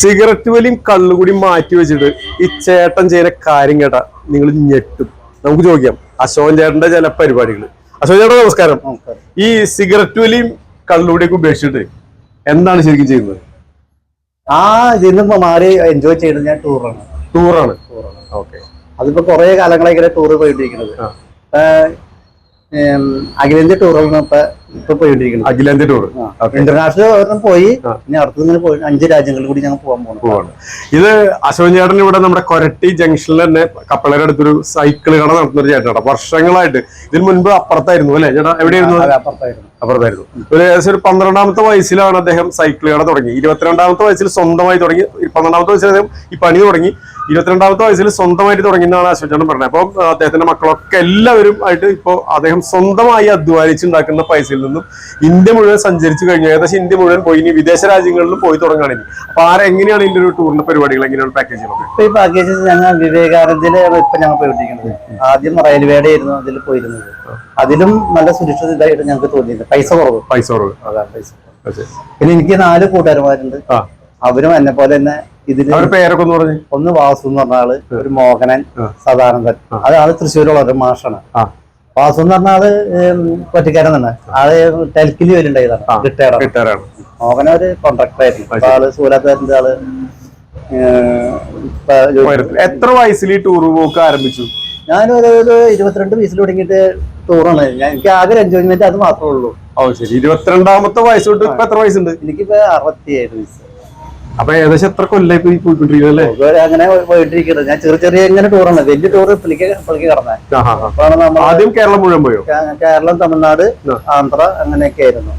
Cigarette വലിയും കള്ളുകൂടി മാറ്റി വെച്ചിട്ട് ഈ ചേട്ടൻ ചെയ്യുന്ന കാര്യം കേട്ടാ നിങ്ങൾ ഞെട്ടും. നമുക്ക് ചോദിക്കാം അശോകൻ ചേട്ടന്റെ ചില പരിപാടികൾ. അശോകൻ ചേട്ടൻ നമസ്കാരം. ഈ സിഗരറ്റ് വലിയും കള്ളുകൂടിയൊക്കെ ഉപേക്ഷിച്ചിട്ട് എന്താണ് ശരിക്കും ചെയ്യുന്നത്? ഇതിന്ന് മാറി എൻജോയ് ചെയ്യുന്നത് ഞാൻ ടൂറാണ്. ഓക്കെ. അതിപ്പോ കുറെ കാലങ്ങളായി ടൂർ പോയിട്ടിരിക്കുന്നത്. അഖിലേന്ത്യ ടൂറാണ് ഇപ്പൊ പോയിട്ടിരിക്കുന്നത്. അഖിലേന്ത്യ ടൂർ ഇന്റർനാഷണൽ ഒരെണ്ണം പോയി. ഇനി അടുത്ത് പോയി 5 രാജ്യങ്ങളിൽ കൂടി ഞങ്ങൾ പോകാൻ പോകണം. ഇത് അശോകൻ ചേട്ടൻ ഇവിടെ നമ്മുടെ കൊരട്ടി ജംഗ്ഷനിൽ തന്നെ കപ്പളയുടെ അടുത്തൊരു സൈക്കിൾ കട നടത്തുന്ന ഒരു ചേട്ടനാണ്. വർഷങ്ങളായിട്ട്. ഇതിന് മുൻപ് അപ്പുറത്തായിരുന്നു അല്ലെ ചേട്ടാ? എവിടെയായിരുന്നു? അപ്പുറത്തായിരുന്നു. ഒരു ഏകദേശം ഒരു 12ാമത്തെ വയസ്സിലാണ് അദ്ദേഹം സൈക്കിൾ കട തുടങ്ങി. 22ാമത്തെ വയസ്സിൽ സ്വന്തമായി തുടങ്ങി. 12ാമത്തെ വയസ്സിൽ അദ്ദേഹം ഈ പണി തുടങ്ങി. 22ാമത്തെ വയസ്സിൽ സ്വന്തമായിട്ട് തുടങ്ങിയെന്നാണ് അശോകൻ ചേട്ടൻ പറഞ്ഞത്. അപ്പോൾ അദ്ദേഹത്തിന്റെ മക്കളൊക്കെ എല്ലാവരും ആയിട്ട് ഇപ്പോൾ അദ്ദേഹം സ്വന്തമായി അധ്വാനിച്ചുണ്ടാക്കുന്ന പൈസയിൽ നിന്നും ഇന്ത്യ മുഴുവൻ സഞ്ചരിച്ചു കഴിഞ്ഞു. ഏകദേശം ഇന്ത്യ മുഴുവൻ പോയി. ഇനി വിദേശ രാജ്യങ്ങളിലും പോയി തുടങ്ങുകയാണ്. അപ്പൊ എങ്ങനെയാണ് ഇതിന്റെ ഒരു ടൂറിന്റെ പരിപാടികൾ, എങ്ങനെയാണ് പാക്കേജുകളൊക്കെ? ഇപ്പൊ ഈ പാക്കേജ് ഞങ്ങൾ വിവേകാനന്ദയില് ഇപ്പൊ ഞങ്ങൾ പോയിട്ടിരിക്കുന്നത്. ആദ്യം റെയിൽവേയുടെ ആയിരുന്നു അതിൽ പോയിരുന്നത്. അതിലും നല്ല സുരക്ഷിതമായിട്ട് ഞങ്ങൾക്ക് തോന്നിയത്. പൈസ കുറവ്. അതാണ് പൈസ. പിന്നെ എനിക്ക് 4 കൂട്ടുകാരന്മാരുണ്ട്. അവരും എന്നെ പോലെ തന്നെ ഇതില് പേരൊക്കെ ഒന്ന് വാസു എന്ന് പറഞ്ഞ ആള്, ഒരു മോഹനൻ, സദാനന്ദൻ. അതാള് തൃശ്ശൂരുള്ള ഒരു മാഷാണ്. വാസു എന്ന് പറഞ്ഞ ആള് കൊറ്റിക്കാരൻ തന്നെ. ആള് ടെൽക്കിലി വരുന്നുണ്ടായതാണ്. റിട്ടയർഡാണ്. മോഹന ഒരു കോൺട്രാക്ടർ ആയിരുന്നു. ആള് സൂലാത്താറിന്റെ ആള്. എത്ര വയസ്സിൽ ഈ ടൂർ പോക്ക് ആരംഭിച്ചു? ഞാനൊരു 22 വയസ്സിൽ തുടങ്ങിയിട്ട് ടൂറാണ്. എനിക്ക് ആകെ എൻജോയ്മെന്റ് അത് മാത്രമേ ഉള്ളൂ. ശരി. 22ാമത്തെ വയസ്സ് തൊട്ട് ഇപ്പൊ എത്ര വയസ്സുണ്ട്? എനിക്കിപ്പോ 67 വയസ്സ്. അപ്പൊ ഏകദേശം എത്ര കൊല്ലായി പോയിക്കൊണ്ടിരിക്കുന്നത്? അങ്ങനെ പോയിട്ടിരിക്കുന്നത്. ഞാൻ ചെറിയ ഇങ്ങനെ ടൂറാണ്. വലിയ ടൂർ പുള്ളിക്ക് കടന്നേ. അപ്പാണ് നമ്മൾ ആദ്യം കേരളം മുഴുവൻ പോയോ? കേരളം, തമിഴ്നാട്, ആന്ധ്ര അങ്ങനെയൊക്കെ ആയിരുന്നു.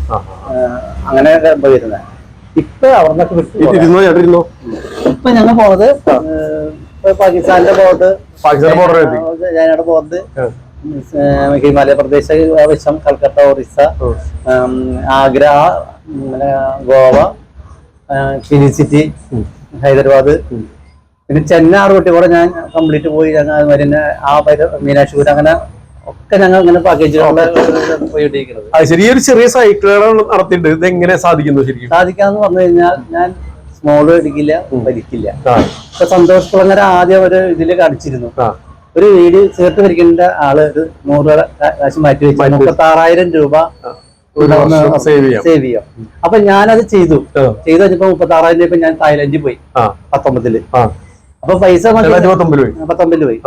അങ്ങനെ പോയിരുന്നത്. ഇപ്പൊ അവിടുന്നൊക്കെ വിട്ടു. ഇപ്പൊ ഞങ്ങൾ പോണത് പാകിസ്ഥാന്റെ ബോർഡർ ഞാനവിടെ പോകുന്നത് ഹിമാലയ പ്രദേശ് വശം, കൽക്കട്ട, ഒറീസ, ആഗ്ര, ഗോവ, സിറ്റി, ഹൈദരാബാദ്, പിന്നെ ചെന്നൈ, 6 കുട്ടി കൂടെ ഞാൻ കംപ്ലീറ്റ് പോയി. ഞങ്ങൾ അതുമാതിരി തന്നെ മീനാക്ഷിപുരം, അങ്ങനെ ഒക്കെ ഞങ്ങൾ ഇങ്ങനെ പാക്കേജുകളെ പോയിട്ടിരിക്കുന്നത്. ചെറിയ സൈക്കിളുകൾ നടത്തിയിട്ട് ഇത് എങ്ങനെ സാധിക്കുന്നു? ശരിക്കും സാധിക്കാന്ന് പറഞ്ഞു കഴിഞ്ഞാൽ ഞാൻ സ്മോള് എടുക്കില്ല, വലിക്കില്ല. ഇപ്പൊ സന്തോഷ് കുളങ്ങര ആദ്യം ഒരു ഇതില് കാണിച്ചിരുന്നു. ഒരു വീട് ചേർത്ത് വരിക്കേണ്ട ആള് ഒരു 100 കാശ് മാറ്റി വെച്ചു 36,000 രൂപ സേവ് ചെയ്യാം. അപ്പൊ ഞാനത് ചെയ്തു കഴിഞ്ഞപ്പോ 36,000 രൂപ ഞാൻ തായ്ലൻഡിൽ പോയി 19. അപ്പൊ പൈസ 19 പോയി.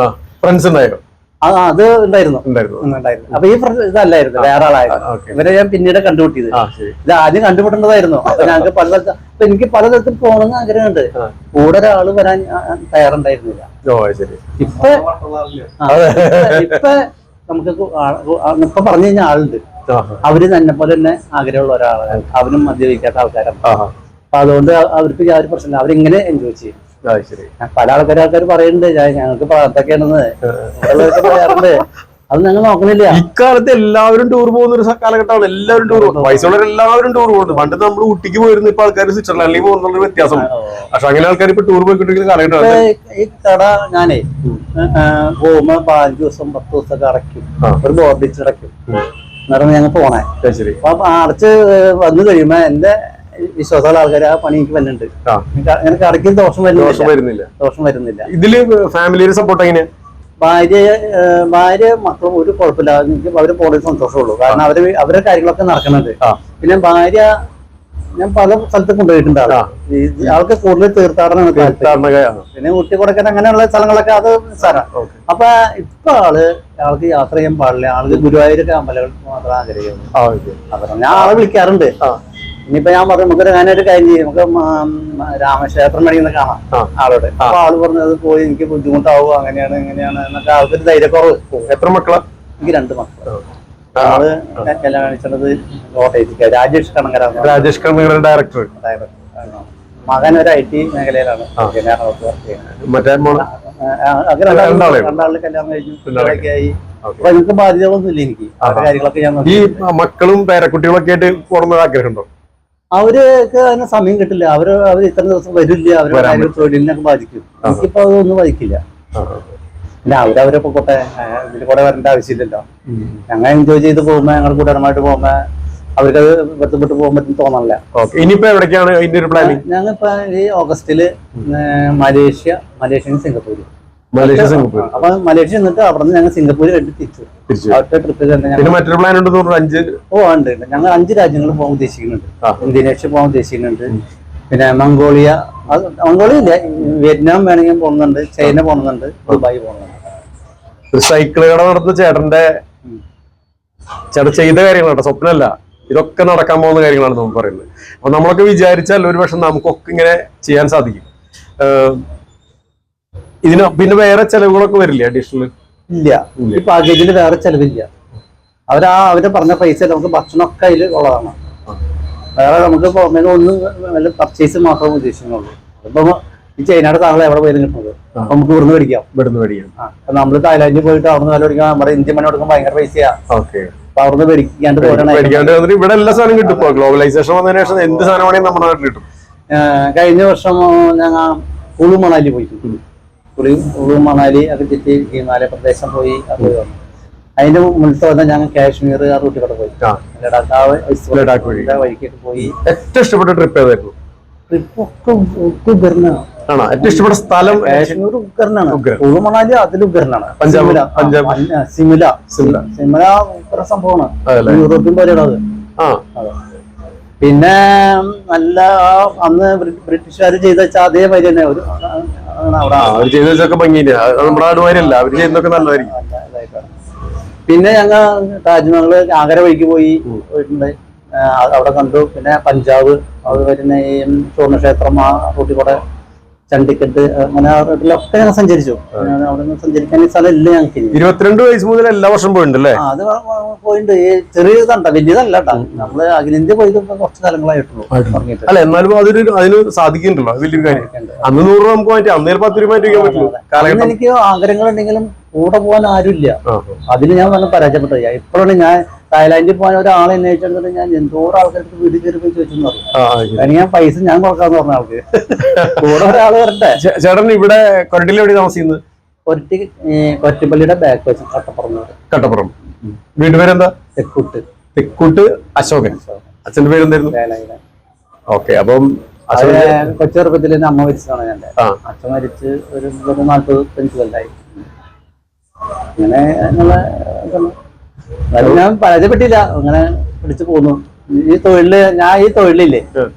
ഫ്രണ്ട്സ് ഉണ്ടായോ? അത് ഉണ്ടായിരുന്നു. അപ്പൊ ഈ ഇതല്ലായിരുന്നു, വേറെ ആളായിരുന്നു. ഇവരെ ഞാൻ പിന്നീട് കണ്ടുപിട്ടിയത്. ഇത് ആദ്യം കണ്ടുപിട്ടേണ്ടതായിരുന്നു. അപ്പൊ ഞങ്ങൾക്ക് എനിക്ക് പലതരത്തിൽ പോകണമെന്ന് ആഗ്രഹമുണ്ട്. കൂടെ ഒരാള് വരാൻ തയ്യാറുണ്ടായിരുന്നില്ല. ഇപ്പൊ നമുക്ക് ഇപ്പൊ പറഞ്ഞു കഴിഞ്ഞാൽ ആളുണ്ട്. അവര് തന്നെ പോലെ തന്നെ ആഗ്രഹമുള്ള ഒരാളാണ്. അവരും മദ്യപിക്കാത്ത ആൾക്കാരാണ്. അപ്പൊ അതുകൊണ്ട് അവർക്ക് യാതൊരു പ്രശ്നമില്ല. അവരിങ്ങനെ എൻജോയ് ചെയ്യും. പല ആൾക്കാർ പറയുന്നുണ്ട് ഞങ്ങൾക്ക് പ്രാർത്ഥനയാണെന്ന് പറയാറുണ്ട്. അത് ഞങ്ങൾ നോക്കണില്ല. ഇക്കാലത്ത് എല്ലാവരും ടൂർ പോകുന്ന ഒരു കാലഘട്ടമാണ്. എല്ലാവരും ടൂർ പോകും. പൈസയുള്ളവരെല്ലാവരും ടൂർ പോകുന്നു. പണ്ട് നമ്മൾ ഊട്ടിക്ക് പോയിരുന്നു. ഇപ്പൊ ആൾക്കാർ സ്വിറ്റ്സർലാൻഡിലേക്ക് പോകുന്നുള്ള വ്യത്യാസം. പക്ഷെ അങ്ങനെ ആൾക്കാർ ഇപ്പൊ ടൂർ പോയിക്കൊണ്ടിരിക്കുന്ന കാലഘട്ടമാണ്. ഈ കട ഞാനേ പോകുമ്പോ 5 ദിവസം 10 ദിവസമൊക്കെ അടയ്ക്കും. ഒരു ബോർഡിച്ച് അടയ്ക്കും. എന്നിട്ട് ഞങ്ങൾ പോണേ. അപ്പൊ അടച്ച് വന്നു കഴിയുമ്പോ എന്റെ വിശ്വാസമുള്ള ആൾക്കാർ ആ പണി എനിക്ക് വരുന്നുണ്ട്. അങ്ങനെ കടയ്ക്ക് ദോഷം വരുന്നില്ല. ഇതില് ഫാമിലിയുടെ സപ്പോർട്ട് എങ്ങനെയാ? ഭാര്യ മക്കളും ഒരു കുഴപ്പമില്ല. അവര് പോണത് സന്തോഷമുള്ളൂ. കാരണം അവരുടെ കാര്യങ്ങളൊക്കെ നടക്കുന്നുണ്ട്. പിന്നെ ഭാര്യ ഞാൻ പല സ്ഥലത്ത് കൊണ്ടുപോയിട്ടുണ്ട്. ആൾക്ക് കൂടുതൽ തീർത്ഥാടനമാണ്. പിന്നെ ഊട്ടി കൊടക്കൻ അങ്ങനെയുള്ള സ്ഥലങ്ങളൊക്കെ അത് സാറാണ്. അപ്പൊ ഇപ്പൊ ആൾക്ക് യാത്ര ചെയ്യാൻ പാടില്ല. ആൾക്ക് ഗുരുവായൂരൊക്കെ അമ്പലങ്ങൾ മാത്രം ആഗ്രഹിക്കുന്നു. അപ്പൊ ഞാൻ ആളെ വിളിക്കാറുണ്ട്. ഇനിയിപ്പോ ഞാൻ പറഞ്ഞു ഞാനൊരു കാര്യം ചെയ്യും, നമുക്ക് രാമക്ഷേത്രം പണിയെന്ന് കാണാം ആളോട്. അപ്പൊ ആള് പറഞ്ഞത് പോയി എനിക്ക് ബുദ്ധിമുട്ടാവും, അങ്ങനെയാണ് എന്നൊക്കെ ആൾക്കൊരു ധൈര്യക്കുറവ്. എത്ര മക്കളാ? എനിക്ക് 2 മക്കൾ. ആള് കല്യാണം കഴിച്ചത് കോട്ടയത്തേക്ക്. രാജേഷ് കണങ്കര ഡയറക്ടർ. മകൻ ഒരു IT മേഖലയിലാണ് വർക്ക് ചെയ്യുന്നത്. രണ്ടാളില് കല്യാണം കഴിഞ്ഞു ആയി. അപ്പൊ എനിക്ക് ബാധ്യതകളൊന്നും ഇല്ല. എനിക്ക് അവരുടെ കാര്യങ്ങളൊക്കെ ഞാൻ ഈ മക്കളും പേരക്കുട്ടികളൊക്കെ ആയിട്ട് പോകണമെന്ന് ആഗ്രഹമുണ്ടോ? അവർക്ക് അതിന് സമയം കിട്ടില്ല. അവർ ഇത്ര ദിവസം വരില്ല. അവരുടെ തൊഴിലിനൊക്കെ ബാധിക്കും. എനിക്കിപ്പോ അതൊന്നും ബാധിക്കില്ല. പിന്നെ അവരവരൊക്കെ പോട്ടെ, ഇതിൽ കൂടെ വരേണ്ട ആവശ്യമില്ലല്ലോ. ഞങ്ങൾ എൻജോയ് ചെയ്ത് പോകുമ്പോ, ഞങ്ങൾ കൂട്ടുകാരമായിട്ട് പോകുമ്പോ അവർക്കത് ബന്ധപ്പെട്ട് പോകാൻ പറ്റും തോന്നണില്ല. ഇനിയിപ്പോ എവിടേക്കാണ് അതിന്റെ ഒരു പ്ലാനിങ്? ഞങ്ങളിപ്പോ ഈ ഓഗസ്റ്റില് മലേഷ്യ സിംഗപ്പൂര്. അപ്പൊ മലേഷ്യ എന്നിട്ട് അവിടെ നിന്ന് ഞങ്ങൾ സിംഗപ്പൂര് കണ്ടി തിരിച്ചു. അടുത്ത ട്രിപ്പിൽ തന്നെ മറ്റൊരു പ്ലാൻ ഉണ്ട്. ഉണ്ട്. ഞങ്ങൾ 5 രാജ്യങ്ങൾ പോകാൻ ഉദ്ദേശിക്കുന്നുണ്ട്. ഇന്തോനേഷ്യ പോകാൻ ഉദ്ദേശിക്കുന്നുണ്ട്, പിന്നെ മംഗോളിയ ഇല്ല, വിയറ്റ്നാം വേണമെങ്കിൽ പോകുന്നുണ്ട്, ചൈന പോകുന്നുണ്ട്, ദുബായ് പോകുന്നുണ്ട്. ഒരു സൈക്കിൾ കട നടത്തുന്ന ചേട്ടൻ ചെയ്ത കാര്യങ്ങളാണ്, സ്വപ്നമല്ല, ഇതൊക്കെ നടക്കാൻ പോകുന്ന കാര്യങ്ങളാണ് നമുക്ക് പറയുന്നത്. അപ്പൊ നമ്മളൊക്കെ വിചാരിച്ചാൽ ഒരു പക്ഷെ നമുക്കൊക്കെ ഇങ്ങനെ ചെയ്യാൻ സാധിക്കും. ഇതിന് പിന്നെ വേറെ ചെലവുകളൊക്കെ വരില്ലേ അഡീഷണൽ? ഇല്ല, ഈ പാക്കേജിൽ വേറെ ചെലവില്ല. അവര് പറഞ്ഞ പൈസ നമുക്ക് ഭക്ഷണമൊക്കെ അതിൽ ഉള്ളതാണ്. വേറെ നമുക്ക് പുറമേ ഒന്നും വല്ല പർച്ചേസ് മാത്രമേ ഉദ്ദേശിക്കുന്നുള്ളൂ. ഇപ്പൊ ഈ ചൈനയുടെ സാധനം എവിടെ പോയാലും കിട്ടുന്നത് നമുക്ക് ഇവിടുന്ന് മേടിക്കാം. നമ്മള് തായ്ലാൻഡിൽ പോയിട്ട് അവിടെ നിന്ന് മേടിക്കാം. നമ്മുടെ ഇന്ത്യൻ മണി കൊടുക്കാൻ ഭയങ്കര പൈസയാ. അപ്പൊ അവിടുന്ന് മേടിക്കാണ്ട് ഇവിടെ എല്ലാ സാധനം കിട്ടും. ഗ്ലോബലൈസേഷൻ വന്നതിന് ശേഷം എന്ത് സാധനമാണെങ്കിൽ നമ്മുടെ നാട്ടിൽ കിട്ടും. കഴിഞ്ഞ വർഷം ഞങ്ങൾ കുളു മണാലി പോയി. കുളു മണാലി ഒക്കെ ചുറ്റി ഹിമാലയ പ്രദേശം പോയി. അത് വന്നു. അതിന്റെ മുന്നത്തെ വന്നാൽ ഞങ്ങൾ കാശ്മീർ ആ റൂട്ടിൽ കൂടെ പോയി, ലഡാക്ക് വഴിക്കൊക്കെ പോയി. ഏറ്റവും ഇഷ്ടപ്പെട്ട ട്രിപ്പ് ഏതായിരുന്നു? ട്രിപ്പൊക്കെ ഉഗ്രനാണ്. ഏറ്റവും ഇഷ്ടപ്പെട്ട സ്ഥലം കാശ്മീർ ഉഗ്രനാണ്. കുളു മണാലി അതിൽ ഉഗ്രനാണ്. സിമില ഉഗ്ര സംഭവമാണ്. യൂറോപ്യൻ പോലെയാണ് അത്. പിന്നെ നല്ല അന്ന് ബ്രിട്ടീഷുകാർ ചെയ്ത വെച്ചാൽ അതേമാതിരി തന്നെ ഒരു പിന്നെ ഞങ്ങൾ താജ്മഹൽ ആഗ്ര വഴിക്ക് പോയിട്ടുണ്ട്, അവിടെ കണ്ടു. പിന്നെ പഞ്ചാബ്, അതുപോലെ തന്നെ ഈ സ്വർണ്ണക്ഷേത്രം ആ റൂട്ടിൽ കൂടെ ചണ്ഡിഗഡ്, അങ്ങനെ ആ റൂട്ടിലൊക്കെ ഞങ്ങൾ സഞ്ചരിച്ചു. അവിടെ നിന്ന് സഞ്ചരിക്കാൻ ഈ സ്ഥലം ഇല്ല ഞങ്ങൾക്ക്. 22 വയസ്സ് മുതൽ എല്ലാ വർഷം പോയിട്ടുണ്ടല്ലേ? അത് പോയിട്ടുണ്ട്. ചെറിയതണ്ട, വലിയതല്ല കേട്ടോ. നമ്മള് അഖിലേന്ത്യ പോയത് കുറച്ച് കാലങ്ങളായിട്ടുള്ളൂ. അല്ല, എന്നാലും അതിന് സാധിക്കുന്നുണ്ടല്ലോ, വലിയൊരു കാര്യം. അന്ന് 100 രൂപ നമുക്ക് മാറ്റി, അന്നേരം 10 രൂപ മാറ്റി വയ്ക്കാൻ പറ്റുള്ളൂ. എനിക്ക് ആഗ്രഹങ്ങൾ ഉണ്ടെങ്കിലും കൂടെ പോകാൻ ആരുമില്ല. അതിന് ഞാൻ നല്ല പരാജയപ്പെട്ട. ഇപ്പോഴാണ് ഞാൻ തായ്ലാൻഡിൽ പോകാൻ ഒരാളെ അന്വേഷിച്ചിട്ട് ഞാൻ എന്തോരം ആൾക്കാർക്ക് വീട്ടിൽ കയറി പോയി ചോദിച്ചെന്ന് പറഞ്ഞു. കാരണം ഞാൻ പൈസ ഞാൻ കൊടുക്കാന്ന് പറഞ്ഞ ആൾക്ക് കൂടെ ഒരാള് വരട്ടെ. ചേട്ടൻ ഇവിടെ കൊരട്ടിയിൽ എവിടെ താമസിക്കുന്നത്? കൊരട്ടിപ്പള്ളിയുടെ ബാക്ക് വെച്ച് കട്ടപ്പുറം. വീട് പേരെന്താ? തെക്കൂട്ട് അശോകൻ. അച്ഛന്റെ പേരെന്തായിരുന്നു? ഓക്കെ. അപ്പം കൊച്ചെറുപ്പത്തിൽ അമ്മ മരിച്ചതാണ്. ഞാൻ അച്ഛൻ മരിച്ച് ഒരു 45 കൊല്ലായി. അങ്ങനെ ഞാൻ പരാജയപ്പെട്ടില്ല, അങ്ങനെ പിടിച്ചു പോന്നു. ഈ തൊഴിലില്ലേ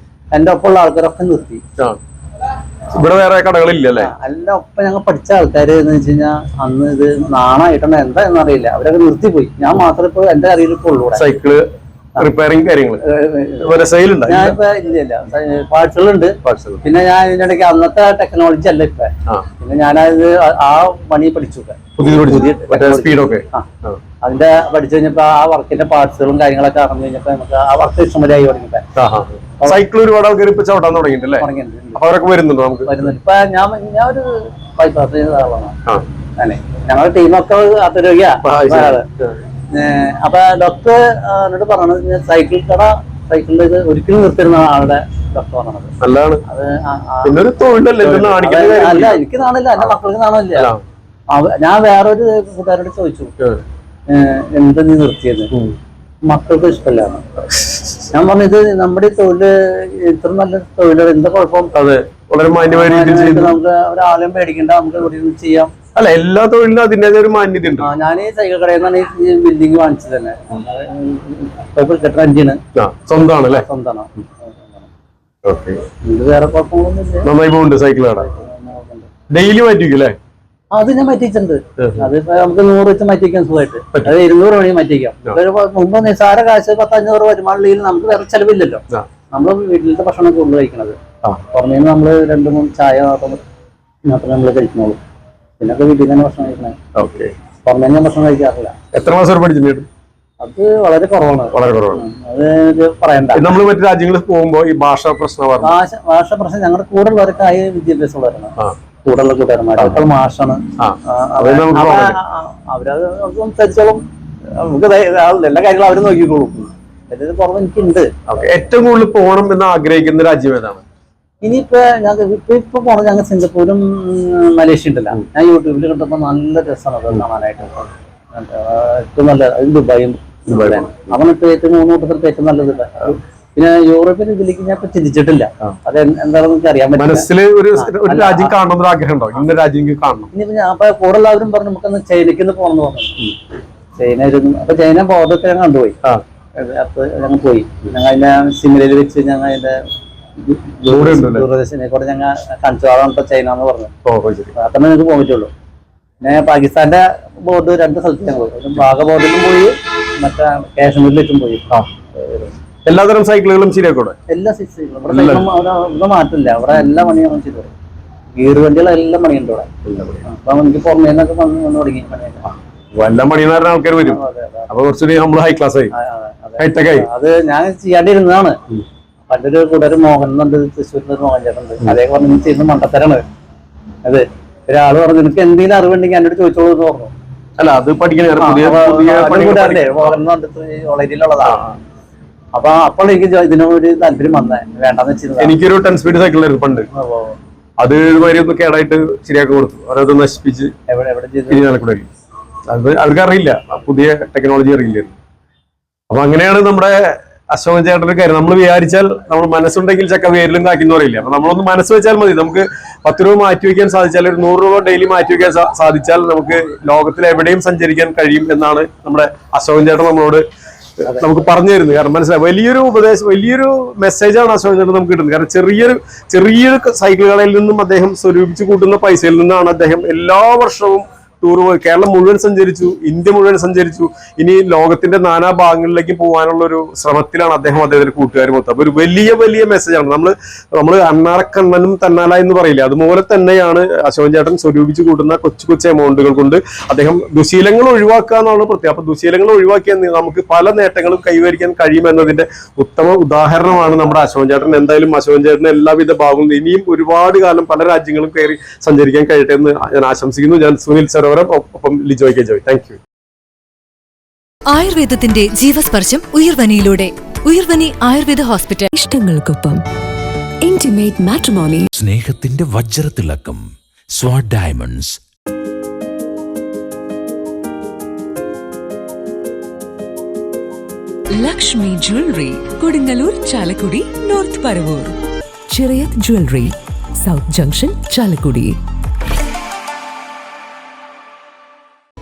എന്റെ ഒപ്പമുള്ള ആൾക്കാരൊക്കെ നിർത്തി. ഇവിടെ വേറെ കടകളില്ലല്ലേ? അല്ല, ഒപ്പം ഞങ്ങൾ പഠിച്ച ആൾക്കാര് എന്ന് വെച്ച് കഴിഞ്ഞാൽ അന്ന് ഇത് നാണായിട്ടാണ് എന്താ എന്നറിയില്ല, അവരൊക്കെ നിർത്തിപ്പോയി. ഞാൻ മാത്രമേ ഇപ്പൊ എന്റെ അറിയിൽ ഇപ്പൊ ഉള്ളൂ. സൈക്കിള് റിപ്പയറിംഗ് കാര്യങ്ങൾ ഞാനിപ്പോ ഇല്ല, പാർട്സുകളുണ്ട്. പിന്നെ ഞാൻ ഇതിന്റെ ഇടയ്ക്ക് അന്നത്തെ ടെക്നോളജി അല്ല ഇപ്പൊ. പിന്നെ ഞാനത് ആ പണി പഠിച്ചു. അതിന്റെ പഠിച്ചു കഴിഞ്ഞപ്പോ ആ വർക്കിന്റെ പാർട്സുകളും കാര്യങ്ങളൊക്കെ അറിഞ്ഞു കഴിഞ്ഞപ്പോ നമുക്ക് ആ വർക്ക് ഇഷ്ടംപോലെ തുടങ്ങിയപ്പോ സൈക്കിൾ ഒരുപാട് ആൾക്കാർ ഇപ്പൊ ചവിട്ടാൻ തുടങ്ങിയിട്ടില്ലേ? അവരൊക്കെ വരുന്നുണ്ടോ? ഇപ്പൊ ഞാൻ ഒരു ബൈപ്പാസ് ചെയ്ത ആളാണ്. ഞങ്ങളുടെ ടീമൊക്കെ ആരോഗ്യ. അപ്പൊ ഡോക്ടർ എന്നോട് പറഞ്ഞത് സൈക്കിളിന്റെ ഇത് ഒരിക്കലും നിർത്തിരുന്ന ആളുടെ ഡോക്ടർ പറഞ്ഞത്. അല്ല, എനിക്ക് നാണില്ല, എന്റെ മക്കൾക്ക് നാണില്ല. ഞാൻ വേറൊരു കൂട്ടുകാരോട് ചോദിച്ചു, എന്താ നീ നിർത്തിയത്? മക്കൾക്ക് ഇഷ്ടമല്ല. ഞാൻ പറഞ്ഞു, ഇത് നമ്മുടെ തൊഴില് ഇത്ര നല്ല തൊഴിലാണ്, എന്താ കുഴപ്പം? വളരെ മാന്യമായ നമുക്ക് ഒരാളെയും പേടിക്കണ്ട, നമുക്ക് ഇവിടെ നിന്ന് ചെയ്യാം. അല്ല, എല്ലാ തൊഴിലിനും അതിൻ്റെതായ ഒരു മാന്യത ഉണ്ട്. ഞാൻ ഈ സൈക്കിൾ കടയിൽ നിന്നാണ് ഈ ബിൽഡിംഗ് വാങ്ങിച്ചത് തന്നെ. സ്വന്തമാണ്. സ്വന്തമാണ്. ഇത് വേറെ കുഴപ്പങ്ങളൊന്നും നന്നായി പോകുന്നുണ്ട് സൈക്കിൾ കട. ഡെയിലി മാറ്റിക്കല്ലേ? അത് ഞാൻ മാറ്റിച്ചിട്ടുണ്ട്. അതിപ്പോ നമുക്ക് 100 വെച്ച് മാറ്റിക്കാൻ സുഖമായിട്ട്. അത് 200 വേണമെങ്കിൽ മാറ്റിക്കാം. മുമ്പ് നിസാര കാശ് 1000-500 വരുമാനമുള്ളതിൽ നമുക്ക് വേറെ ചെലവില്ലല്ലോ. നമ്മള് വീട്ടിലത്തെ ഭക്ഷണം കൂടുതൽ കഴിക്കണത്. പുറമേ നമ്മള് 2-3 ചായ മാത്രമേ നമ്മള് കഴിക്കുന്നുള്ളൂ. പിന്നൊക്കെ വീട്ടിൽ തന്നെ ഭക്ഷണം കഴിക്കണേ. പുറമേ ഞാൻ ഭക്ഷണം കഴിക്കാറില്ല. എത്ര മാസം പഠിച്ചിട്ടുണ്ട്? അത് വളരെ കുറവാണ്. അത് പറയണ്ട. നമ്മൾ മറ്റു രാജ്യങ്ങളിൽ പോകുമ്പോ ഈ ഭാഷാ പ്രശ്നം ഞങ്ങളുടെ കൂടെ ഉള്ളവരൊക്കെ ആയ വിദ്യാഭ്യാസമുള്ളവരാണ്. കൂടെയുള്ള കൂട്ടുകാരന്മാർ മാഷാണ്. അവരത് സംസാരിച്ചോളും. നമുക്ക് എല്ലാ കാര്യങ്ങളും അവര് നോക്കിക്കോളും. അതിന്റെ കുറവ് എനിക്കുണ്ട്. ഏറ്റവും കൂടുതൽ പോകണം എന്ന് ആഗ്രഹിക്കുന്ന രാജ്യം ഏതാണ്? ഇനിയിപ്പോ ഇപ്പൊ പോണത് ഞങ്ങൾ സിംഗപ്പൂരും മലേഷ്യ ഉണ്ടല്ല. ഞാൻ യൂട്യൂബിൽ കണ്ടപ്പോ നല്ല രസമാണ് അത് കാണാനായിട്ട്. ഏറ്റവും നല്ല ദുബായും അവനിപ്പോ ഏറ്റവും 3 കൂട്ടത്തിൽ ഏറ്റവും നല്ലത്. പിന്നെ യൂറോപ്യൻ ഇതിലേക്ക് ഞാൻ ഇപ്പൊ ചിന്തിച്ചിട്ടില്ല. അത് എന്താണെന്ന് എനിക്ക് അറിയാൻ പറ്റില്ല. മനസ്സിൽ ഒരു രാജ്യം കാണണം ഒരു ആഗ്രഹം ഉണ്ടോ? ഇന്ന രാജ്യം കാണണം. ഇനിയിപ്പോ ഞാൻ അപ്പൊ കൂടെ എല്ലാവരും പറഞ്ഞു നമുക്കൊന്ന് ചൈനയ്ക്ക് പോകണമെന്ന് പറഞ്ഞു. ചൈന അപ്പൊ ചൈന ബോർഡൊക്കെ ഞാൻ കണ്ടുപോയി. അപ്പൊ ഞങ്ങൾ പോയി. ഞങ്ങൾ അതിന്റെ സിമിലയിൽ വെച്ച് ഞങ്ങൾ അതിന്റെ ദൂരദർശനെ കൂടെ ഞങ്ങൾ കാണിച്ചു ചൈന എന്ന് പറഞ്ഞു. അത്ര നിങ്ങൾക്ക് പോകാൻ പറ്റുള്ളൂ. പിന്നെ പാകിസ്ഥാന്റെ ബോർഡ് 2 സ്ഥലത്ത് ഞാൻ പോയി. ബാഗ ബോർഡിലും പോയി, മറ്റേ കാശ്മീരിലേക്കും പോയി. എല്ലാതരം സൈക്കിളുകളും ശരിയാക്കൂടെ? എല്ലാ സൈക്കിളും ഇവിടെ മാറ്റില്ല. അവിടെ എല്ലാ പണിയും ചെയ്തു. ഗീർ വണ്ടികളെല്ലാം പണിയുണ്ട് ഇവിടെ. അപ്പൊ എനിക്ക് പുറമേ നിന്നൊക്കെ വന്ന് തുടങ്ങി പണിയൊക്കെ. എല്ലാം പണിയെന്ന് പറഞ്ഞ ആൾക്കാർ വരും. അപ്പൊ കുറച്ചുകൂടി നമ്മൾ ഹൈ ക്ലാസ് ആയി, ഹൈടെക് ആയി. അത് ഞാൻ ചെയ്യാണ്ടിരുന്നതാണ്. പണ്ടൊരു കൂടെ മോഹൻ എന്നുണ്ട്, തൃശ്ശൂരിൽ ഒരു മോഹൻ ചേട്ടനുണ്ട്. അതേ പറഞ്ഞ് ചെയ്യുന്ന മണ്ടത്തരാണ് അത്. ഒരാള് പറഞ്ഞു നിനക്ക് എന്തെങ്കിലും അറിവുണ്ടെങ്കിൽ എന്നോട് ചോദിച്ചോളൂ എന്ന് പറഞ്ഞു. അല്ല അത് പഠിക്കണേ വളരിയിലുള്ളതാണ്. അപ്പൊ അപ്പോൾ എനിക്ക് ഇതിനോട് താല്പര്യം വന്നേ. വേണ്ടെന്ന് വെച്ചിരുന്നു. എനിക്കൊരു 10 സ്പീഡ് സൈക്കിളായിരുന്നു പണ്ട്. അത് ഇതുമാതിരി ഒന്ന് കേടായിട്ട് ശരിയാക്കി കൊടുത്തു. അവരത് നശിപ്പിച്ച് അത് അവർക്ക് അറിയില്ല, പുതിയ ടെക്നോളജി അറിയില്ലായിരുന്നു. അപ്പൊ അങ്ങനെയാണ് നമ്മുടെ അശോകൻ ചേട്ടന്റെ കാര്യം. നമ്മൾ വിചാരിച്ചാൽ നമ്മൾ മനസ്സുണ്ടെങ്കിൽ ചക്ക വേരിലും കാക്കിന്ന് പറയില്ല. അപ്പൊ നമ്മളൊന്ന് മനസ്സ് വെച്ചാൽ മതി. നമുക്ക് 10 രൂപ മാറ്റി വെക്കാൻ സാധിച്ചാൽ, ഒരു 100 രൂപ ഡെയിലി മാറ്റി വെക്കാൻ സാധിച്ചാൽ നമുക്ക് ലോകത്തിൽ എവിടെയും സഞ്ചരിക്കാൻ കഴിയും എന്നാണ് നമ്മുടെ അശോകൻ ചേട്ടൻ നമ്മളോട് നമുക്ക് പറഞ്ഞു തരുന്നത്. കാരണം മനസ്സിലായി, വലിയൊരു ഉപദേശം, വലിയൊരു മെസ്സേജാണ് അശോകൻ ചേട്ടൻ നമുക്ക് കിട്ടുന്നത്. കാരണം ചെറിയൊരു സൈക്കിളുകളിൽ നിന്നും അദ്ദേഹം സ്വരൂപിച്ച് കൂട്ടുന്ന പൈസയിൽ നിന്നാണ് അദ്ദേഹം എല്ലാ വർഷവും ടൂർ പോയി. കേരളം മുഴുവൻ സഞ്ചരിച്ചു, ഇന്ത്യ മുഴുവൻ സഞ്ചരിച്ചു. ഇനി ലോകത്തിന്റെ നാനാ ഭാഗങ്ങളിലേക്ക് പോകാനുള്ള ഒരു ശ്രമത്തിലാണ് അദ്ദേഹത്തിന്റെ കൂട്ടുകാർ മൊത്തം. അപ്പൊ ഒരു വലിയ മെസ്സേജാണ്. നമ്മള് അണ്ണാറക്കണ്ണനും തന്നാല എന്ന് പറയില്ല, അതുപോലെ തന്നെയാണ് അശോകൻ ചേട്ടൻ സ്വരൂപിച്ച് കൂട്ടുന്ന കൊച്ചു എമൗണ്ടുകൾ കൊണ്ട് അദ്ദേഹം ദുശീലങ്ങൾ ഒഴിവാക്കുക എന്നാണ് പ്രത്യേകം. അപ്പൊ ദുശീലങ്ങൾ ഒഴിവാക്കിയാൽ നമുക്ക് പല നേട്ടങ്ങളും കൈവരിക്കാൻ കഴിയുമെന്നതിന്റെ ഉത്തമ ഉദാഹരണമാണ് നമ്മുടെ അശോകൻ ചേട്ടൻ. എന്തായാലും അശോകൻ ചേട്ടന് എല്ലാവിധ ഭാഗങ്ങളും ഇനിയും ഒരുപാട് കാലം പല രാജ്യങ്ങളും കയറി സഞ്ചരിക്കാൻ കഴിയട്ടെ എന്ന് ഞാൻ ആശംസിക്കുന്നു. ഞാൻ സുനിൽ സരോവരം, ഒപ്പം Lijoy K Joy. Thank you. ആയുർവേദത്തിന്റെ ജീവസ്പർശം ഉയർവനിയിലൂടെ. ഉയർവനി ആയുർവേദ ഹോസ്പിറ്റൽ. ഇഷ്ടങ്ങൾക്കൊപ്പം ഇന്റിമേറ്റ് മാട്രിമോണി. സ്നേഹത്തിന്റെ വജ്രത്തിളക്കം Swad diamonds. Lakshmi jewellery, Kodungallur, Chalakudy, north Paravur. Chirayath jewellery, south junction, Chalakudy.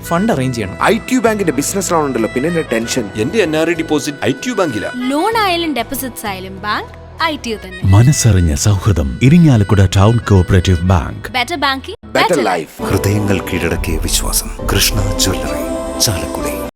Fund arrange ചെയ്യണം. ITU ബാങ്കിന്റെ ബിസിനസ് ലോൺ ഉണ്ടല്ലോ, പിന്നെ ടെൻഷൻ. എന്റെ NRI ഡിപ്പോസിറ്റ് ITU ബാങ്കിലാ. ലോൺ ആയാലും ഡെപ്പോസിറ്റ്സ് ആയാലും ബാങ്ക് ITU തന്നെ. മനസ്സറിഞ്ഞ സൗഹൃദം Irinjalakuda town cooperative bank. Better banking, better life. ഹൃദയങ്ങൾ കീഴടക്കിയ വിശ്വാസം. കൃഷ്ണ ജ്വല്ലറി, ചാലക്കുടി.